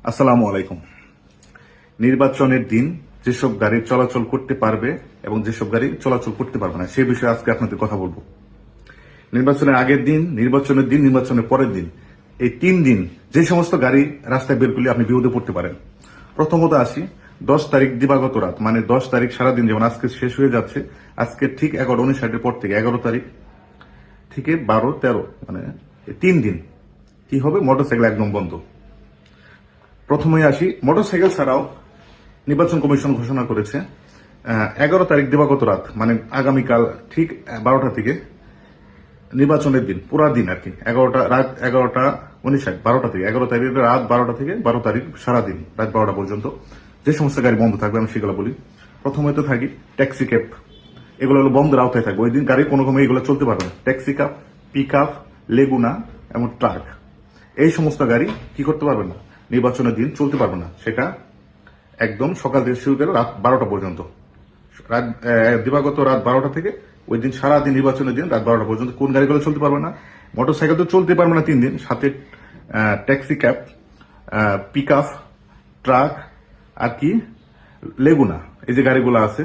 আসসালামু আলাইকুম। নির্বাচনের দিন যেসব গাড়ি চলাচল করতে পারবে এবং যেসব গাড়ি চলাচল করতে পারবে না সে বিষয়ে আজকে আপনাদের কথা বলবো। নির্বাচনের আগের দিন, নির্বাচনের দিন, নির্বাচনের পরের দিন, এই 3 দিন যে সমস্ত গাড়ি রাস্তায় বের করলে আপনি বিপদে পড়তে পারেন। প্রথমত আসি 10 তারিখ দিবাগত রাত, মানে 10 তারিখ সারাদিন, যেমন আজকে শেষ হয়ে যাচ্ছে, আজকে ঠিক 11:59 পর থেকে 11 তারিখ থেকে 12-13, মানে 3 দিন কি হবে, মোটরসাইকেল একদম বন্ধ। প্রথমে আসি মোটরসাইকেল ছাড়াও নির্বাচন কমিশন ঘোষণা করেছে 11 তারিখ দিবাগত রাত, মানে আগামীকাল ঠিক 12টা থেকে নির্বাচনের দিন পুরা দিন আর কি, রাত 11:59, 12টা থেকে 11 তারিখ রাত 12টা থেকে 12 তারিখ সারাদিন রাত 12টা পর্যন্ত যে সমস্ত গাড়ি বন্ধ থাকবে আমি সেগুলো বলি। প্রথমে তো থাকি ট্যাক্সি ক্যাব, এগুলো হলো বন্ধের আওতায় থাকবে। ওই দিন গাড়ি কোনো ক্রমে এগুলো চলতে পারবে না। ট্যাক্সি কাপ, পিক আপ, লেগুনা এবং ট্রাক, এই সমস্ত গাড়ি কি করতে পারবে না, নির্বাচনের দিন চলতে পারবে না। সেটা একদম সকাল থেকে শুরু করে রাত 12টা পর্যন্ত, দিবাগত রাত 12টা থেকে ওই দিন সারাদিন নির্বাচনের দিন রাত 12টা পর্যন্ত কোন গাড়িগুলো চলতে পারবে না। মোটরসাইকেল তো চলতে পারবে না 3 দিন, সাথে taxi cab, pick up, truck আর কি লেগুনা, এই যে গাড়িগুলো আছে